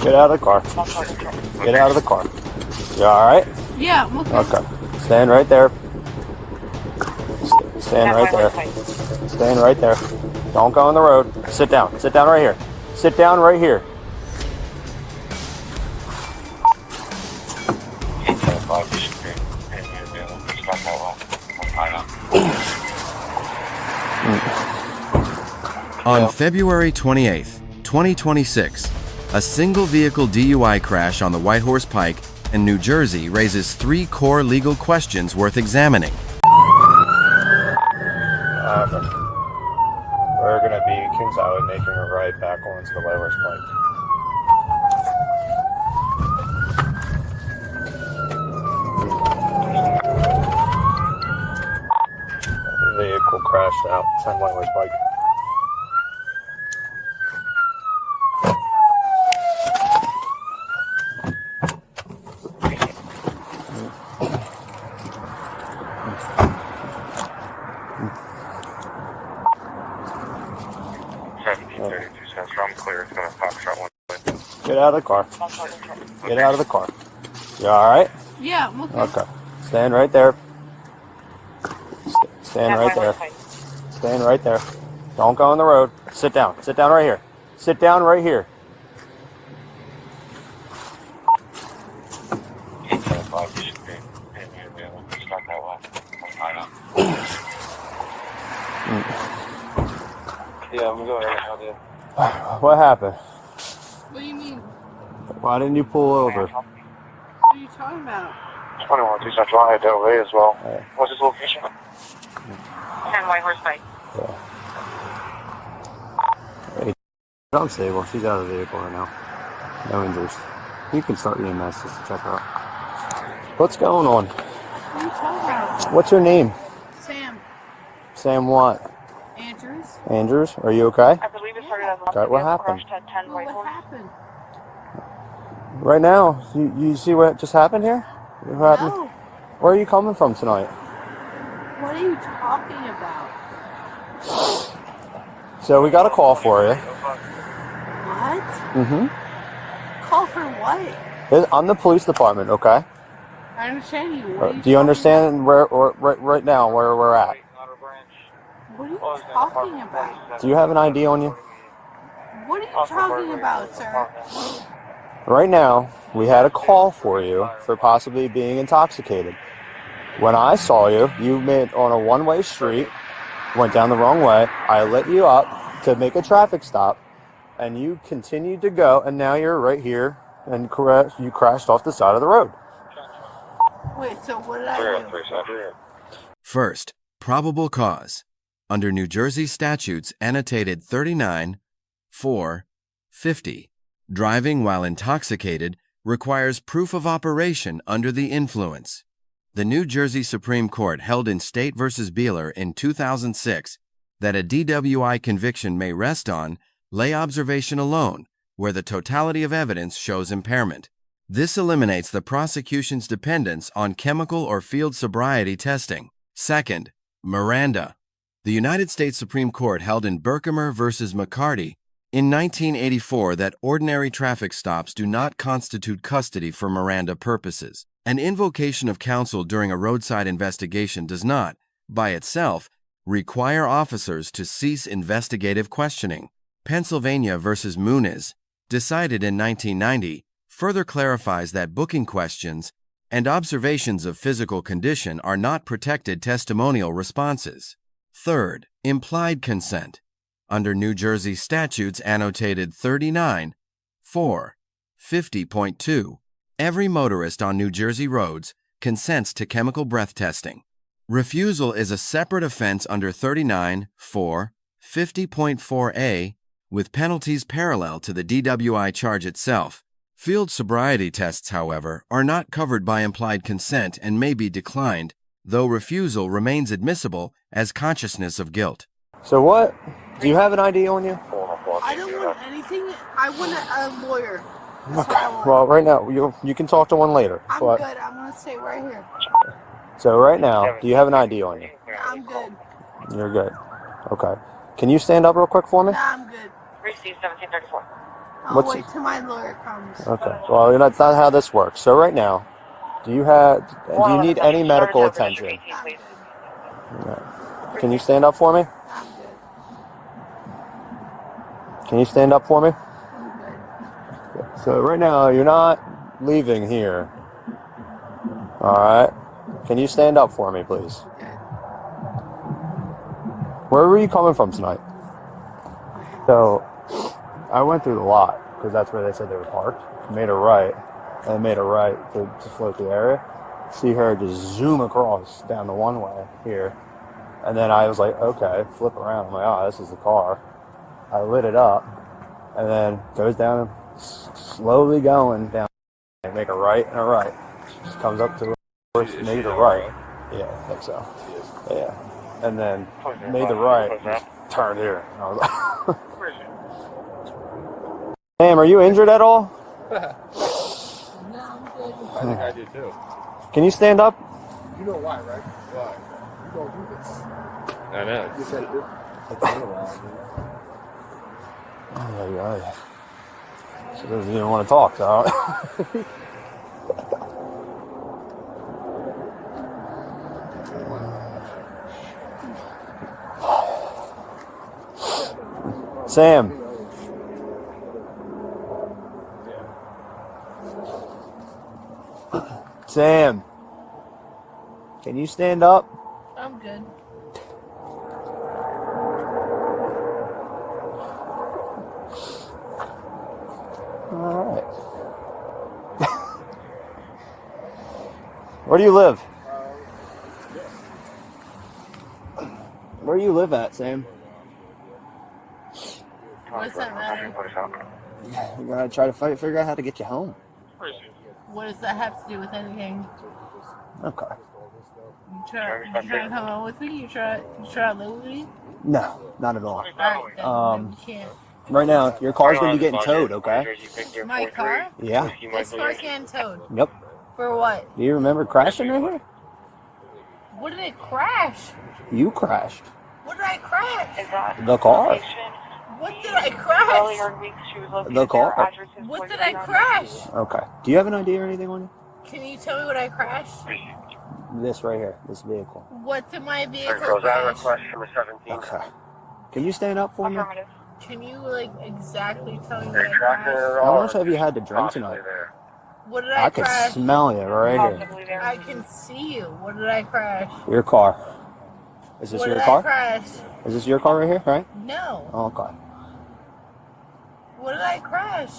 Get out of the car. Get out of the car. You alright? Yeah, I'm okay. Okay. Stand right there. Stand right there. Stand right there. Don't go on the road. Sit down. Sit down right here. Sit down right here. On February 28th, 2026, a single vehicle DUI crash on the White Horse Pike in New Jersey raises 3 core legal questions worth examining. We're going to be Kings Highway making a right back onto the White Horse Pike. The vehicle crashed out 10 White Horse Pike. I'm clear. It's going to pop shot one way. Get out of the car. Get out of the car. You alright? Yeah, I'm okay. Okay. Stand right there. Stand right there. Stand right there. Don't go on the road. Sit down. Sit down right here. Sit down right here. Yeah, I'm going to go ahead and What happened? What do you mean? Why didn't you pull over? What are you talking about? 21 2 Central, I had DWI as well. What's his location? 10 White Horse Pike. Hey, unstable. She's out of the vehicle right now. No injuries. You can start EMS just to check her out. What's going on? What are you talking about? What's your name? Sam. Sam what? Andrews. Andrews? Are you okay? I believe it started as Okay, what happened? crashed at 10 White What Horse. happened? Right now, you see what just happened here? What happened? No. Where are you coming from tonight? What are you talking about? So we got a call for you. What? Mm-hmm. Call for what? I'm the police department, okay? I understand you. What are you Do you talking understand right now where we're at? about? What are you talking about? Do you have an ID on you? What are you talking about, sir? Right now, we had a call for you for possibly being intoxicated. When I saw you, you made on a one-way street, went down the wrong way. I lit you up to make a traffic stop, and you continued to go, and now you're right here, and you crashed off the side of the road. Wait, so what did I do? First, probable cause. Under New Jersey statutes annotated 39-4-50, driving while intoxicated requires proof of operation under the influence. The New Jersey Supreme Court held in State v. Bealor in 2006 that a DWI conviction may rest on lay observation alone, where the totality of evidence shows impairment. This eliminates the prosecution's dependence on chemical or field sobriety testing. Second, Miranda. The United States Supreme Court held in Berkemer v. McCarty in 1984 that ordinary traffic stops do not constitute custody for Miranda purposes. An invocation of counsel during a roadside investigation does not, by itself, require officers to cease investigative questioning. Pennsylvania v. Muniz, decided in 1990, further clarifies that booking questions and observations of physical condition are not protected testimonial responses. Third, implied consent. Under New Jersey statutes annotated 39-4-50.2, every motorist on New Jersey roads consents to chemical breath testing. Refusal is a separate offense under 39-4-50.4a, with penalties parallel to the DWI charge itself. Field sobriety tests, however, are not covered by implied consent and may be declined, though refusal remains admissible as consciousness of guilt. So what? Do you have an ID on you? I don't want anything. I want a lawyer. That's Okay. what I want. Well, right now, you can talk to one later. I'm but, good. I'm going to stay right here. So right now, do you have an ID on you? I'm good. You're good. Okay. Can you stand up real quick for me? Nah, I'm good. Receive 1734. I'll wait till my lawyer comes. Okay. Well, that's not how this works. So right now, do you need any medical attention? No. Can you stand up for me? I'm good. Can you stand up for me? I'm good. So right now, you're not leaving here. All right. Can you stand up for me, please? Where were you coming from tonight? So I went through the lot because that's where they said they were parked. Made a right, and made a right to float the area. See her just zoom across down the one way here. And then I was like, okay, flip around. I'm like, oh, this is the car. I lit it up, and then goes down, slowly going down. I make a right and a right. She just comes up to her, made a right. Yeah, I think so. Yeah. And then made the right, just turned here. And I was like, Sam, are you injured at all? No, I'm good. I think I did too. Can you stand up? You know why, right? Why? You don't do this. I know. You said it. She doesn't even want to talk, so. Sam. Sam. Can you stand up? I'm good. All right. Where do you live? Where do you live at, Sam? What does that matter? We're gonna try to figure out how to get you home. What does that have to do with anything? Okay. You try to come on with me? You try to live with me? No, not at all. Alright, then you can't. Right now, your car's gonna be getting towed, okay? My car? Yeah. This car's getting towed. Yep. For what? Do you remember crashing right here? What did it crash? You crashed. What did I crash? The car. What did I crash? The car. What did I crash? Okay. Do you have an ID or anything on you? Can you tell me what I crashed? This right here. This vehicle. What did my vehicle crash? Okay. Can you stand up for me? Can you, exactly tell me what I crashed? How much have you had to drink tonight? What did I I can crash? smell you right here. I can see you. What did I crash? Your car. Is this What your did car? I crash? Is this your car right here, right? No. Oh, okay. What did I crash?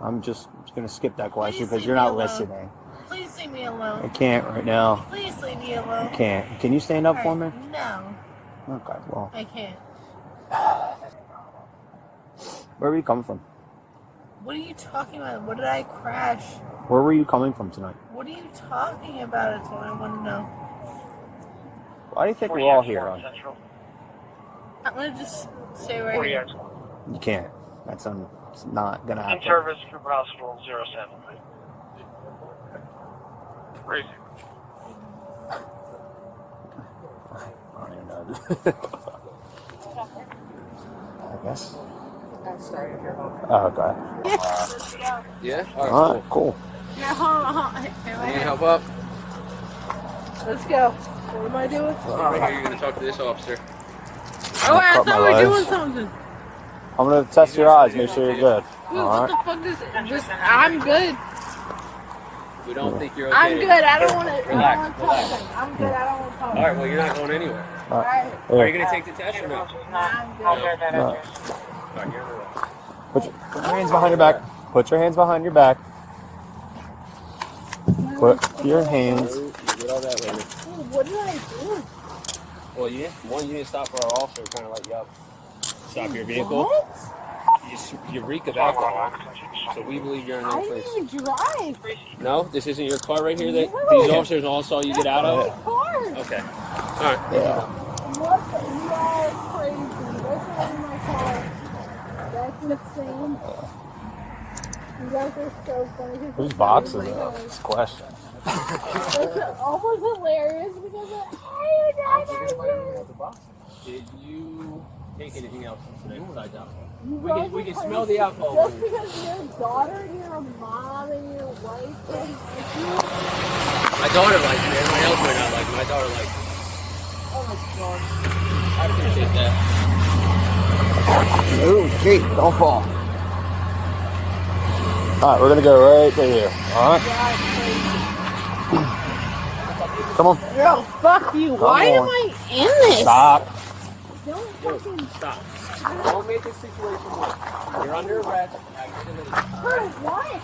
I'm just going to skip that question Please because leave you're me not alone. listening. Please leave me I alone. can't right now. Please leave me alone. I can't. Can you stand up for me? No, Okay, well. I can't. Where were you coming from? What are you talking about? What did I crash? Where were you coming from tonight? What are you talking about? It's what I want to know. Why do you think we're all here? I'm going to just stay right here. You can't. It's not going to happen. In-service Cooper Hospital 07. Crazy. I don't even know. I guess. Oh, okay. Yeah? All right, cool. Yeah, hold on. You need help up? Let's go. What am I doing? Right here, you're going to talk to this officer. Oh, I cut my thought we were legs. doing something. I'm going to test your eyes, make sure you're good. Dude, All what right. the fuck is this? I'm good. We don't think you're okay. I'm good. I don't want to Relax, talk. relax. I'm good. I don't want to talk. All right, well, you're not going anywhere. All right. Are you going to take the test or no? I'm good. All right, you're in the room. Put your hands behind your back. Put your hands behind your back. Put your hands. You get all that later. Dude, what did I do? Well, you didn't stop for our officer, kind of let you up. Stop your vehicle. What? You reek of alcohol. So we believe you're in I no didn't place. even drive. No? This isn't your car right here that No. these officers all saw you get out My of? car. Okay. All right. Yeah. What the? You are crazy. That's not in my car. That's insane. You guys are so funny. Whose box is it? This question. It's almost hilarious because Did you take anything else besides alcohol. You We guys can are smell the crazy. alcohol. Just because your daughter and your mom and your wife don't like you. My daughter likes me. Everyone else might not like me. My daughter likes me. Oh my god. I appreciate that. Ooh, Kate, don't fall. Alright, we're gonna go right to here. Alright? Come on. Girl, fuck you. Why on. am I in this? Stop. Don't fucking. Stop. Don't make this situation worse. You're under arrest. For what?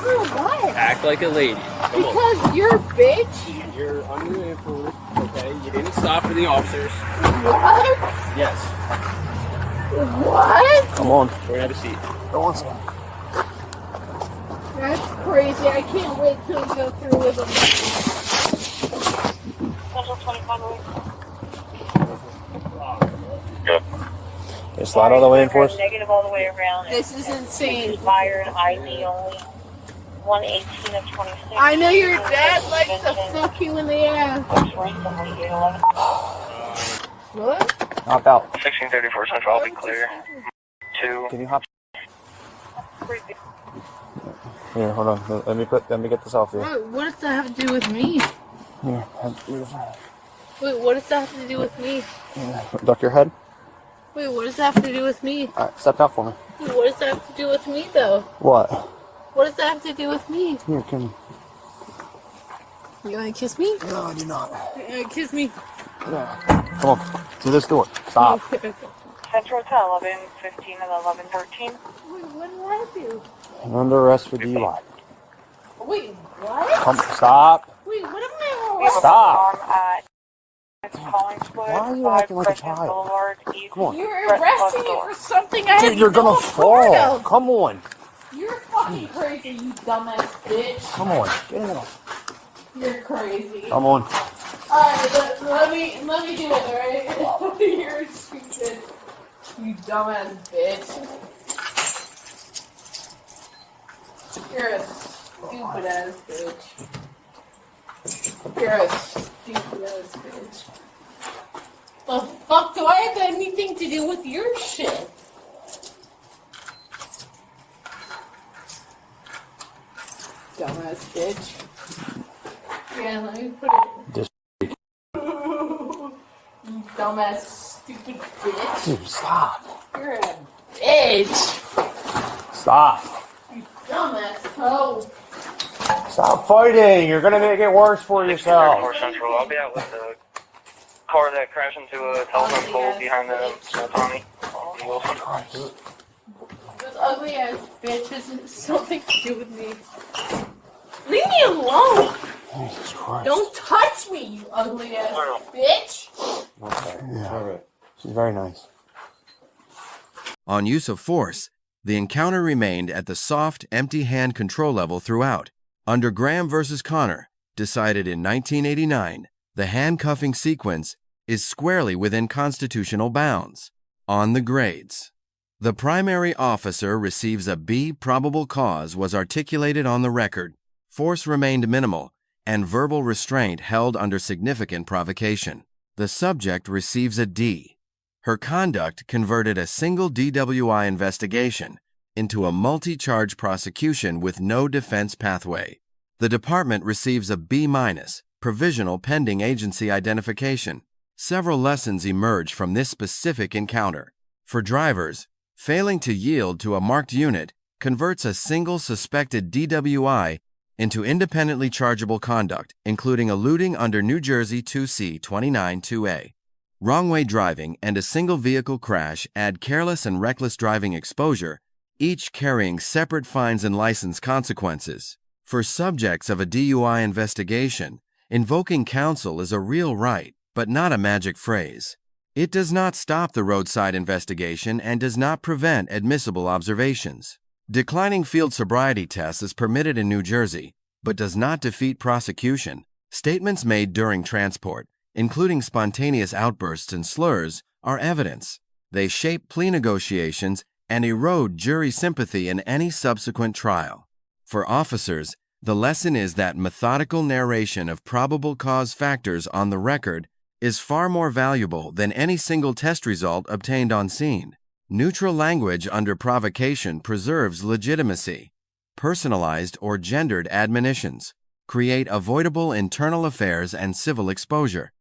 For what? Act like a lady. Come on. Because you're a bitch? You're under the influence, okay? You didn't stop for the officers. What? Yes. What? Come on. We're gonna have a seat. Go on, son. That's crazy. I can't wait till we go through with them. Central 25 away. You slide all the way in for us? Negative all the way around. This is insane. Fire and ID only. 118 of 26. I know your dad likes to fuck you in the ass. Recently, 811. What? Hop out. 1634 Central, I'll be clear. 2. Can you hop? Here, hold on. Let me get this off here. What does that have to do with me? Here, Wait, what does that have to do with me? duck your head. Wait, what does that have to do with me? Alright, step out for me. Wait, what does that have to do with me, though? What? What does that have to do with me? Here, come. You gonna kiss me? No, I do not. Kiss me. Come on, to this door. Stop. Central to 11, 15 and 11, 13. Wait, what did I do? I'm under arrest for DUI. Wait, what? Come, stop. Wait, what am We have I? a Stop. firearm at it's calling squad. Why are you 5 acting like a President child? Boulevard, East. Come on. You're Brett arresting me Bus for something I Dude, have you're no gonna part fall. of. Come on. You're fucking crazy, you dumbass bitch. Come on. Get in. You're crazy. Come on. Alright, let me do it, alright? You're stupid. You dumbass bitch. You're a stupid ass bitch. You're a stupid ass bitch. The fuck do I have anything to do with your shit? Dumbass bitch. Yeah, let me put it. Just You dumbass stupid bitch. dude, stop. You're a bitch. Stop. You dumbass hoe. Stop fighting. You're gonna make it worse for 1634 yourself. Central, I'll be out with the car that crashed into a telephone pole behind the Tommy on Wilson. This ugly ass bitch has something to do with me. Leave me alone. Jesus Christ. Don't touch me, you ugly ass bitch. Okay. Yeah. All right. She's very nice. On use of force, the encounter remained at the soft, empty hand control level throughout. Under Graham versus Connor, decided in 1989, the handcuffing sequence is squarely within constitutional bounds. On the grades, the primary officer receives a B. Probable cause was articulated on the record. Force remained minimal, and verbal restraint held under significant provocation. The subject receives a D. Her conduct converted a single DWI investigation into a multi-charge prosecution with no defense pathway. The department receives a B-, provisional pending agency identification. Several lessons emerge from this specific encounter. For drivers, failing to yield to a marked unit converts a single suspected DWI into independently chargeable conduct, including eluding under New Jersey 2C 29-2A. Wrong-way driving and a single vehicle crash add careless and reckless driving exposure, each carrying separate fines and license consequences. For subjects of a DUI investigation, invoking counsel is a real right, but not a magic phrase. It does not stop the roadside investigation and does not prevent admissible observations. Declining field sobriety tests is permitted in New Jersey, but does not defeat prosecution. Statements made during transport, including spontaneous outbursts and slurs, are evidence. They shape plea negotiations and erode jury sympathy in any subsequent trial. For officers, the lesson is that methodical narration of probable cause factors on the record is far more valuable than any single test result obtained on scene. Neutral language under provocation preserves legitimacy. Personalized or gendered admonitions create avoidable internal affairs and civil exposure.